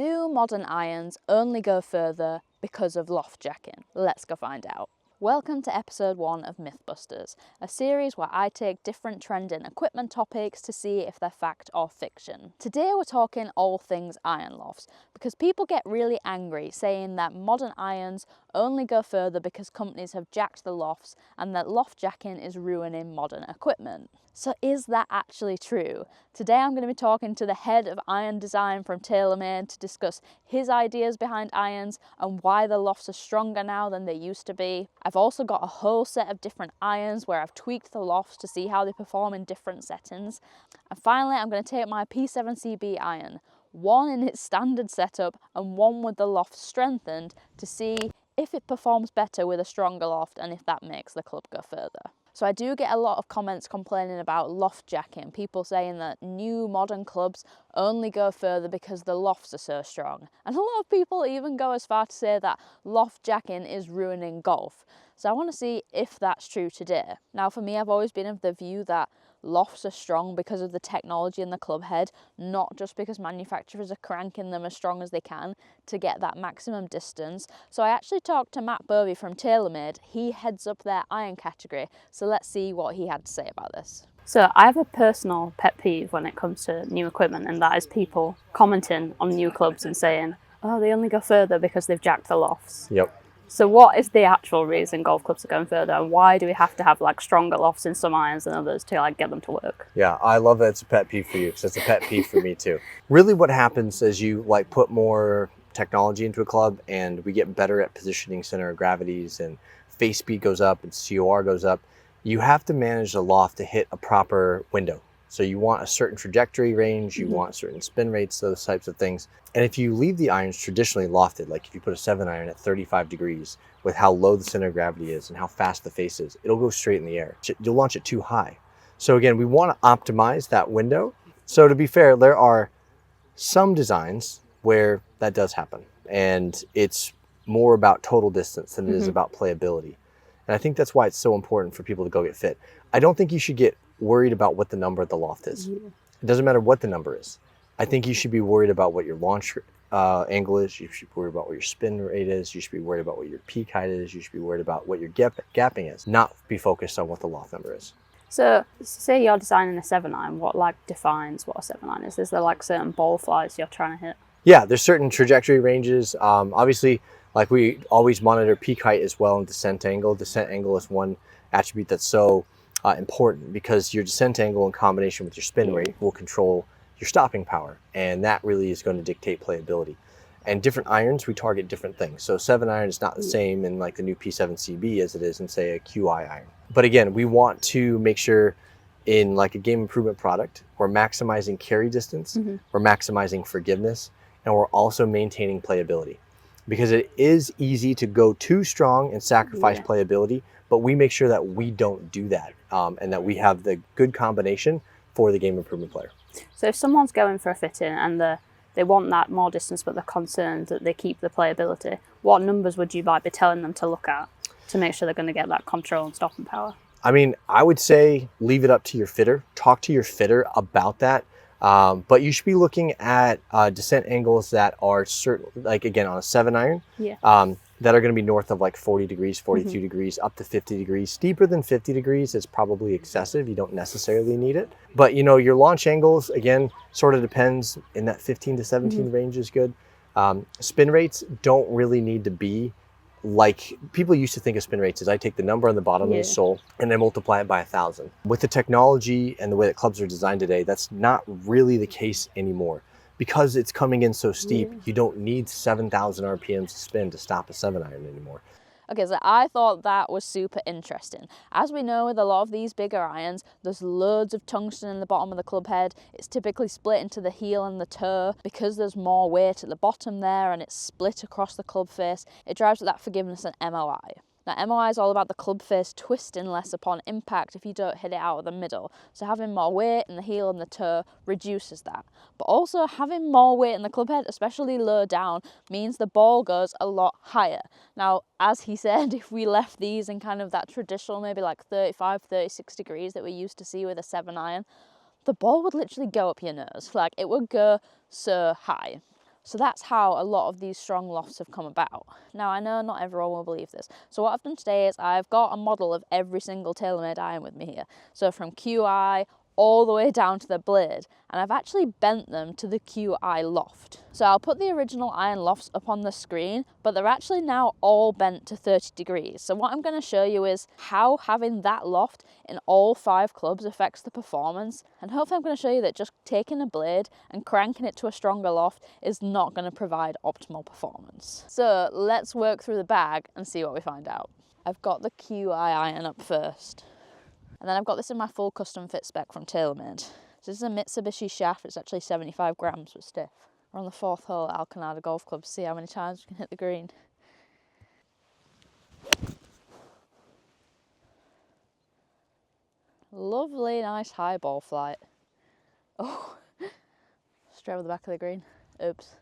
Do modern irons only go further because of loft jacking? Let's go find out. Welcome to episode 1 of Mythbusters, a series where I take different trending equipment topics to see if they're fact or fiction. Today we're talking all things iron lofts, because people get really angry saying that modern irons only go further because companies have jacked the lofts and that loft jacking is ruining modern equipment. So is that actually true? Today I'm going to be talking to the head of iron design from TaylorMade to discuss his ideas behind irons and why the lofts are stronger now than they used to be. I've also got a whole set of different irons where I've tweaked the lofts to see how they perform in different settings. And finally I'm going to take my P7CB iron, one in its standard setup and one with the loft strengthened, to see if it performs better with a stronger loft and if that makes the club go further. So I do get a lot of comments complaining about loft jacking, people saying that new modern clubs only go further because the lofts are so strong. And a lot of people even go as far to say that loft jacking is ruining golf. So I want to see if that's true today. Now for me, I've always been of the view that lofts are strong because of the technology in the club head, not just because manufacturers are cranking them as strong as they can to get that maximum distance. So I actually talked to Matt Bovee from TaylorMade. He heads up their iron category, so let's see what he had to say about this. So I have a personal pet peeve when it comes to new equipment, and that is people commenting on new clubs and saying, oh, they only go further because they've jacked the lofts. Yep. So what is the actual reason golf clubs are going further, and why do we have to have like stronger lofts in some irons than others to like get them to work? Yeah, I love that it's a pet peeve for you, because it's a pet peeve for me too. Really what happens is you like put more technology into a club and we get better at positioning center of gravities and face speed goes up and COR goes up. You have to manage the loft to hit a proper window. So you want a certain trajectory range, you want certain spin rates, those types of things. And if you leave the irons traditionally lofted, like if you put a 7 iron at 35 degrees with how low the center of gravity is and how fast the face is, it'll go straight in the air. You'll launch it too high. So again, we want to optimize that window. So to be fair, there are some designs where that does happen. And it's more about total distance than it is about playability. And I think that's why it's so important for people to go get fit. I don't think you should get worried about what the number of the loft is. It doesn't matter what the number is. I think you should be worried about what your launch angle is. You should be worried about what your spin rate is. You should be worried about what your peak height is. You should be worried about what your gapping is, not be focused on what the loft number is. So say you're designing a 7 iron, what like defines what a 7 iron is? Is there like certain ball flies you're trying to hit? Yeah, there's certain trajectory ranges. Obviously, like we always monitor peak height as well and descent angle. Descent angle is one attribute that's so important, because your descent angle in combination with your spin rate will control your stopping power, and that really is going to dictate playability. And different irons, we target different things. So 7 iron is not the same in like the new P7CB as it is in say a QI iron. But again, we want to make sure in like a game improvement product, we're maximizing carry distance, we're maximizing forgiveness, and we're also maintaining playability. Because it is easy to go too strong and sacrifice playability, but we make sure that we don't do that, and that we have the good combination for the game improvement player. So if someone's going for a fit-in and they want that more distance, but they're concerned that they keep the playability, what numbers would you like be telling them to look at to make sure they're going to get that control and stopping power? I mean, I would say leave it up to your fitter. Talk to your fitter about that. But you should be looking at descent angles that are certain, like again on a 7 iron, that are going to be north of like 40 degrees, 42 degrees, up to 50 degrees. Steeper than 50 degrees is probably excessive. You don't necessarily need it. But you know, your launch angles, again, sort of depends. In that 15 to 17 range is good. Spin rates don't really need to be like people used to think of spin rates as I take the number on the bottom of the sole and I multiply it by 1,000. With the technology and the way that clubs are designed today, that's not really the case anymore. Because it's coming in so steep, you don't need 7,000 RPMs to spin to stop a 7 iron anymore. Okay, so I thought that was super interesting. As we know with a lot of these bigger irons, there's loads of tungsten in the bottom of the club head. It's typically split into the heel and the toe. Because there's more weight at the bottom there and it's split across the club face, it drives that forgiveness and MOI. Now, MOI is all about the club face twisting less upon impact if you don't hit it out of the middle. So having more weight in the heel and the toe reduces that. But also having more weight in the club head, especially low down, means the ball goes a lot higher. Now, as he said, if we left these in kind of that traditional, maybe like 35, 36 degrees that we used to see with a 7 iron, the ball would literally go up your nose. Like, it would go so high. So that's how a lot of these strong lofts have come about. Now, I know not everyone will believe this. So what I've done today is I've got a model of every single TaylorMade iron with me here. So from QI all the way down to the blade, and I've actually bent them to the QI loft. So I'll put the original iron lofts up on the screen, but they're actually now all bent to 30 degrees. So what I'm going to show you is how having that loft in all 5 clubs affects the performance, and hopefully I'm going to show you that just taking a blade and cranking it to a stronger loft is not going to provide optimal performance. So let's work through the bag and see what we find out. I've got the QI iron up first. And then I've got this in my full custom fit spec from TaylorMade. So this is a Mitsubishi shaft, it's actually 75 grams but stiff. We're on the 4th hole at Alcanada Golf Club, see how many times we can hit the green. Lovely, nice high ball flight. Oh, straight over the back of the green. Oops.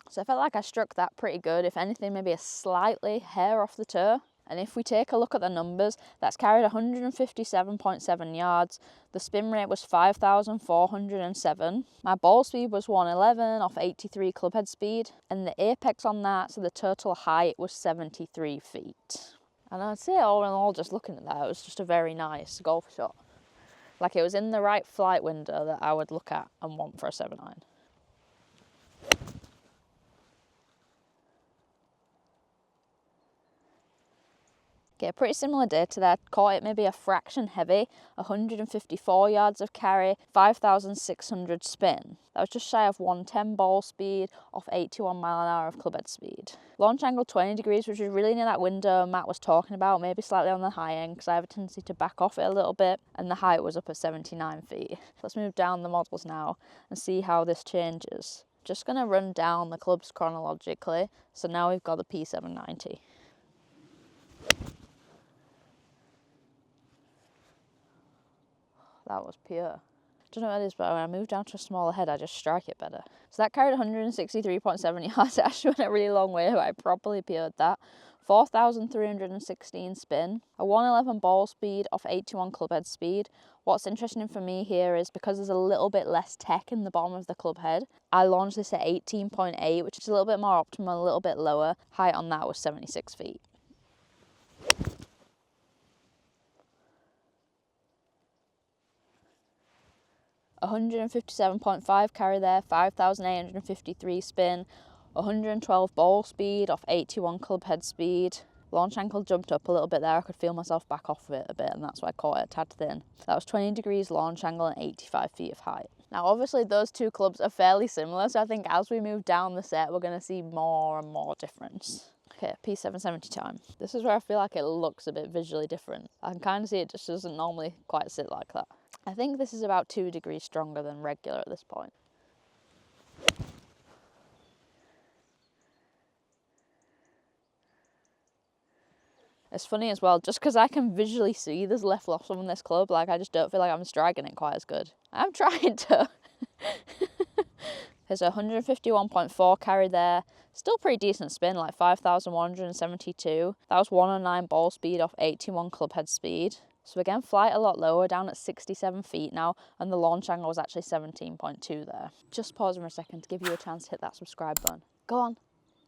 So I felt like I struck that pretty good, if anything maybe a slightly hair off the toe. And if we take a look at the numbers, that's carried 157.7 yards. The spin rate was 5,407. My ball speed was 111 off 83 clubhead speed. And the apex on that, so the total height, was 73 feet. And I'd say all in all, just looking at that, it was just a very nice golf shot. Like it was in the right flight window that I would look at and want for a 7-iron. Okay, a pretty similar day to that. Caught it maybe a fraction heavy, 154 yards of carry, 5,600 spin. That was just shy of 110 ball speed off 81 mile an hour of clubhead speed. Launch angle 20 degrees, which was really near that window Matt was talking about, maybe slightly on the high end because I have a tendency to back off it a little bit, and the height was up at 79 feet. Let's move down the models now and see how this changes. Just going to run down the clubs chronologically. So now we've got the P790. That was pure. Don't know what it is, but when I move down to a smaller head, I just strike it better. So that carried 163.7 yards. It actually went a really long way, but I properly pured that. 4,316 spin, a 111 ball speed off 81 clubhead speed. What's interesting for me here is because there's a little bit less tech in the bottom of the club head, I launched this at 18.8, which is a little bit more optimal, a little bit lower. Height on that was 76 feet. $157.5 carry there, 5,853 spin, 112 ball speed off 81 club head speed. Launch angle jumped up a little bit there. I could feel myself back off of it a bit, and that's why I caught it a tad thin. That was 20 degrees launch angle and 85 feet of height. Now, obviously, those two clubs are fairly similar, so I think as we move down the set, we're going to see more and more difference. Okay, P770 time. This is where I feel like it looks a bit visually different. I can kind of see it just doesn't normally quite sit like that. I think this is about 2 degrees stronger than regular at this point. It's funny as well, just because I can visually see there's left loft on this club, like I just don't feel like I'm striking it quite as good. I'm trying to. There's a 151.4 carry there. Still pretty decent spin, like 5,172. That was 109 ball speed off 81 club head speed. So again, flight a lot lower, down at 67 feet now, and the launch angle was actually 17.2 there. Just pausing for a second to give you a chance to hit that subscribe button. Go on,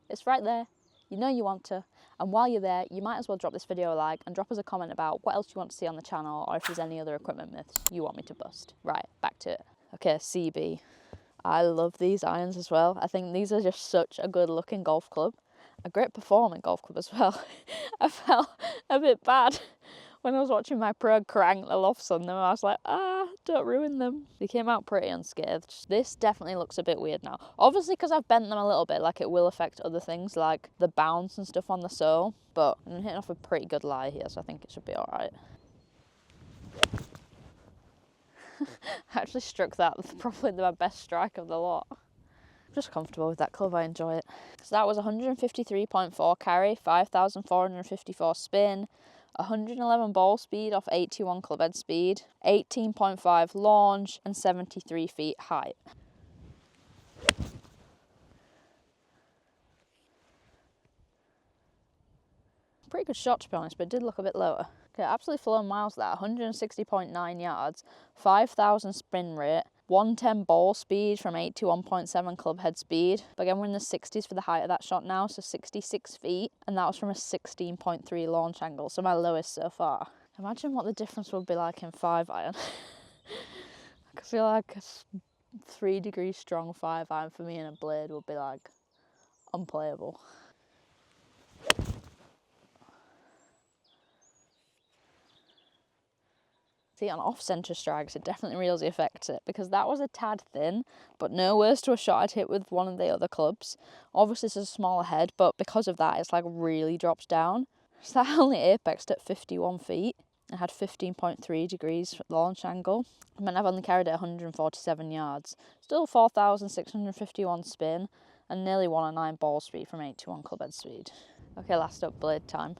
it's right there. You know you want to. And while you're there, you might as well drop this video a like and drop us a comment about what else you want to see on the channel, or if there's any other equipment myths you want me to bust. Right, back to it. Okay, CB. I love these irons as well. I think these are just such a good looking golf club. A great performing golf club as well. I felt a bit bad when I was watching my pro crank the lofts on them. I was like, don't ruin them. They came out pretty unscathed. This definitely looks a bit weird now. Obviously because I've bent them a little bit, like it will affect other things like the bounce and stuff on the sole, but I'm hitting off a pretty good lie here, so I think it should be alright. I actually struck that with probably my best strike of the lot. I'm just comfortable with that club, I enjoy it. So that was 153.4 carry, 5,454 spin, 111 ball speed off 81 club head speed, 18.5 launch, and 73 feet height. Pretty good shot to be honest, but it did look a bit lower. Okay, absolutely flown miles there, 160.9 yards, 5,000 spin rate, 110 ball speed from 81.7 club head speed. But again, we're in the 60s for the height of that shot now, so 66 feet. And that was from a 16.3 launch angle, so my lowest so far. Imagine what the difference would be like in 5-iron. I feel like a 3 degrees strong 5-iron for me in a blade would be like unplayable. See, on off-centre strikes, it definitely really affects it, because that was a tad thin, but no worse to a shot I'd hit with one of the other clubs. Obviously, this is a smaller head, but because of that, it's like really drops down. So that only apexed at 51 feet. I had 15.3 degrees launch angle. I mean, I've only carried it 147 yards. Still 4,651 spin, and nearly 109 ball speed from 81 club head speed. Okay, last up, blade time.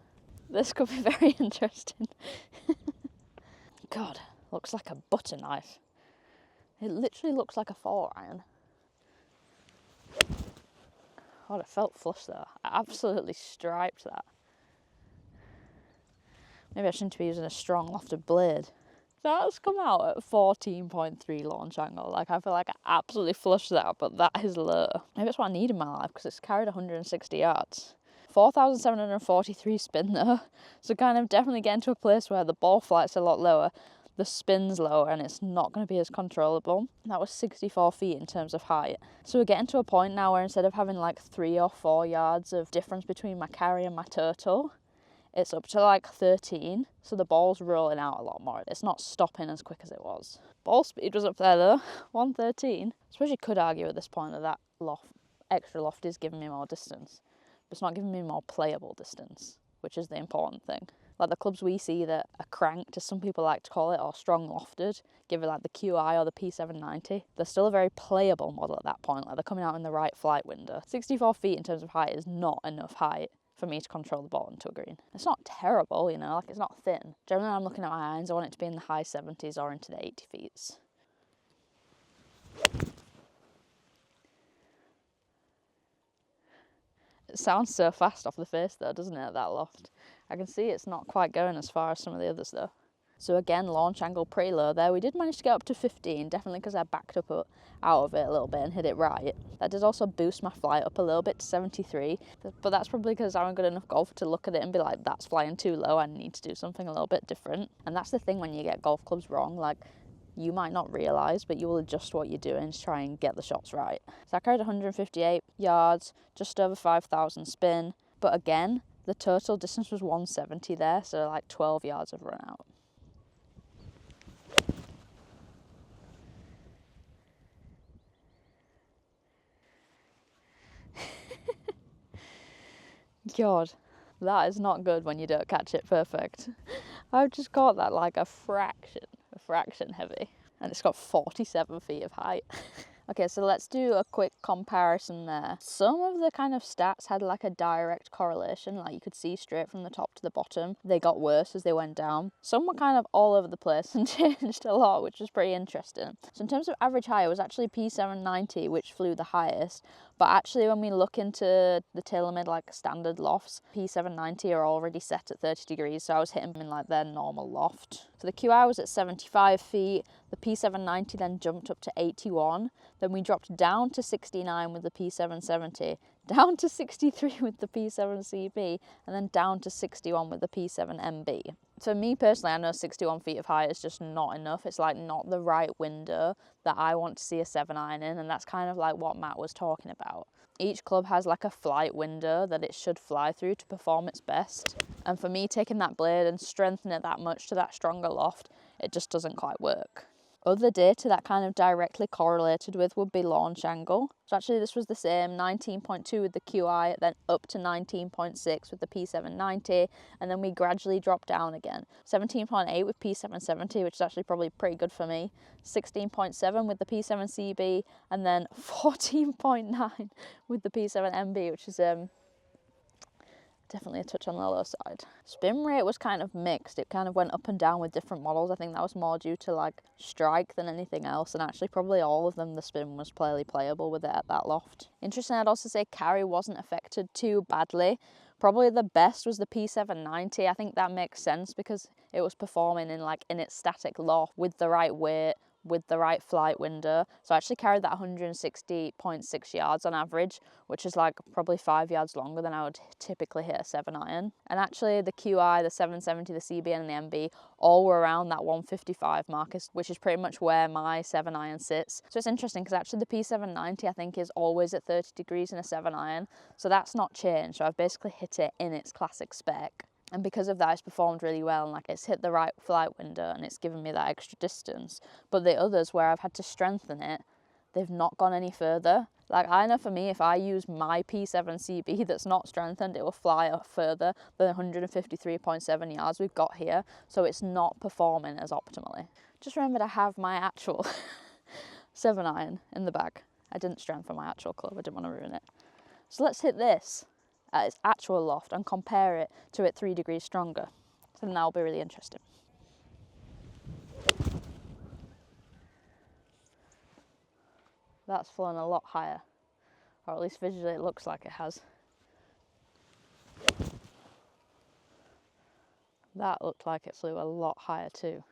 This could be very interesting. God, looks like a butter knife. It literally looks like a 4-iron. God, it felt flush there. I absolutely striped that. Maybe I shouldn't be using a strong lofted blade. That's come out at 14.3 launch angle. Like, I feel like I absolutely flushed that, but that is low. Maybe that's what I need in my life, because it's carried 160 yards. 4,743 spin though, so kind of definitely getting to a place where the ball flight's a lot lower, the spin's lower, and it's not going to be as controllable. That was 64 feet in terms of height. So we're getting to a point now where instead of having like 3 or 4 yards of difference between my carry and my total, it's up to like 13, so the ball's rolling out a lot more. It's not stopping as quick as it was. Ball speed was up there though, 113. I suppose you could argue at this point that that extra loft is giving me more distance. But it's not giving me more playable distance, which is the important thing. Like the clubs we see that are cranked, as some people like to call it, or strong lofted, give it like the QI or the P790, they're still a very playable model at that point. Like they're coming out in the right flight window. 64 feet in terms of height is not enough height for me to control the ball into a green. It's not terrible, you know, like it's not thin. Generally when I'm looking at my irons, I want it to be in the high 70s or into the 80 feet. It sounds so fast off the face though, doesn't it, that loft? I can see it's not quite going as far as some of the others though. So again, launch angle pretty low there. We did manage to get up to 15, definitely because I backed up out of it a little bit and hit it right. That did also boost my flight up a little bit to 73, but that's probably because I'm a good enough golfer to look at it and be like, that's flying too low, I need to do something a little bit different. And that's the thing when you get golf clubs wrong, like you might not realise, but you will adjust what you're doing to try and get the shots right. So I carried 158 yards, just over 5,000 spin, but again, the total distance was 170 there, so like 12 yards of run out. God, that is not good when you don't catch it perfect. I've just caught that like a fraction heavy, and it's got 47 feet of height. Okay, so let's do a quick comparison there. Some of the kind of stats had like a direct correlation, like you could see straight from the top to the bottom. They got worse as they went down. Some were kind of all over the place and changed a lot, which was pretty interesting. So in terms of average height, it was actually P790, which flew the highest. But actually when we look into the TaylorMade like standard lofts, P790 are already set at 30 degrees, so I was hitting them in like their normal loft. So the QI was at 75 feet, the P790 then jumped up to 81, then we dropped down to 69 with the P770, down to 63 with the P7CB, and then down to 61 with the P7MB. For me personally, I know 61 feet of height is just not enough. It's like not the right window that I want to see a 7-iron in, and that's kind of like what Matt was talking about. Each club has like a flight window that it should fly through to perform its best. And for me, taking that blade and strengthening it that much to that stronger loft, it just doesn't quite work. Other data that kind of directly correlated with would be launch angle. So actually this was the same, 19.2 with the QI, then up to 19.6 with the P790, and then we gradually dropped down again. 17.8 with P770, which is actually probably pretty good for me. 16.7 with the P7CB, and then 14.9 with the P7MB, which is definitely a touch on the low side. Spin rate was kind of mixed. It kind of went up and down with different models. I think that was more due to like strike than anything else, and actually probably all of them the spin was fairly playable with it at that loft. Interesting, I'd also say carry wasn't affected too badly. Probably the best was the P790. I think that makes sense because it was performing in its static loft with the right weight, with the right flight window. So I actually carried that 160.6 yards on average, which is like probably 5 yards longer than I would typically hit a 7-iron. And actually the QI, the 770, the CBN and the MB all were around that 155 mark, which is pretty much where my 7-iron sits. So it's interesting because actually the P790 I think is always at 30 degrees in a 7-iron, so that's not changed. So I've basically hit it in its classic spec. And because of that, it's performed really well, and like it's hit the right flight window and it's given me that extra distance. But the others where I've had to strengthen it, they've not gone any further. Like I know for me, if I use my P7CB that's not strengthened, it will fly up further than 153.7 yards we've got here. So it's not performing as optimally. Just remembered I have my actual 7-iron in the bag. I didn't strengthen my actual club, I didn't want to ruin it. So let's hit this at its actual loft and compare it to it 3 degrees stronger. So that'll be really interesting. That's flown a lot higher, or at least visually it looks like it has. That looked like it flew a lot higher too.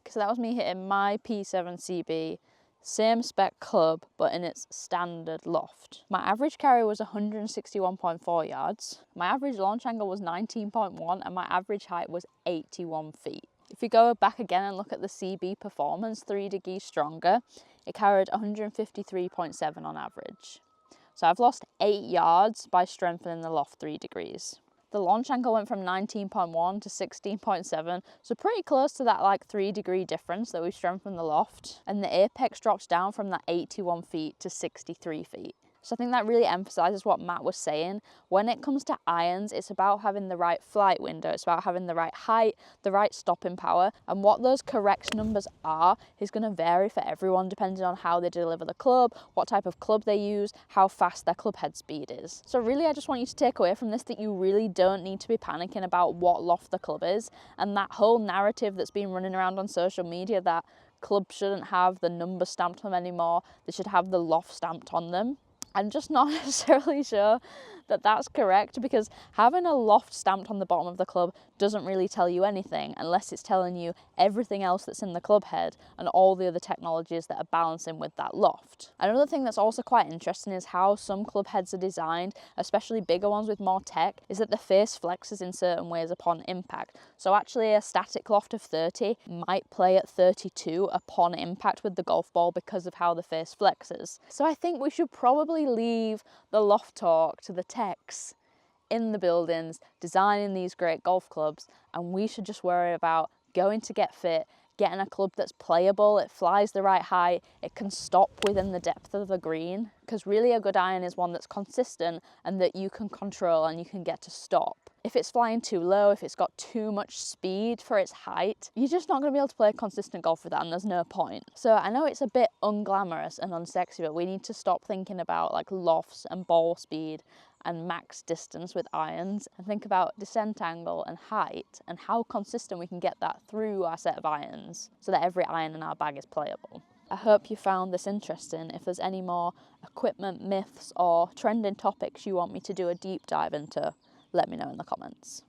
So that was me hitting my P7CB, same spec club, but in its standard loft. My average carry was 161.4 yards. My average launch angle was 19.1 and my average height was 81 feet. If you go back again and look at the CB performance, 3 degrees stronger, it carried 153.7 on average. So I've lost 8 yards by strengthening the loft 3 degrees. The launch angle went from 19.1 to 16.7, so pretty close to that like 3 degree difference that we strengthened the loft. And the apex drops down from that 81 feet to 63 feet. So I think that really emphasizes what Matt was saying. When it comes to irons, it's about having the right flight window, it's about having the right height, the right stopping power, and what those correct numbers are is going to vary for everyone depending on how they deliver the club, what type of club they use, how fast their club head speed is. So really I just want you to take away from this that you really don't need to be panicking about what loft the club is, and that whole narrative that's been running around on social media that clubs shouldn't have the number stamped on them anymore, they should have the loft stamped on them. I'm just not necessarily sure that that's correct, because having a loft stamped on the bottom of the club doesn't really tell you anything unless it's telling you everything else that's in the club head and all the other technologies that are balancing with that loft. Another thing that's also quite interesting is how some club heads are designed, especially bigger ones with more tech, is that the face flexes in certain ways upon impact. So actually a static loft of 30 might play at 32 upon impact with the golf ball because of how the face flexes. So I think we should probably leave the loft talk to the techs in the buildings designing these great golf clubs, and we should just worry about going to get fit, getting a club that's playable, it flies the right height, it can stop within the depth of the green, because really a good iron is one that's consistent and that you can control and you can get to stop. If it's flying too low, if it's got too much speed for its height, you're just not going to be able to play consistent golf with that, and there's no point. So I know it's a bit unglamorous and unsexy, but we need to stop thinking about like lofts and ball speed and max distance with irons and think about descent angle and height and how consistent we can get that through our set of irons so that every iron in our bag is playable. I hope you found this interesting. If there's any more equipment myths or trending topics you want me to do a deep dive into, let me know in the comments.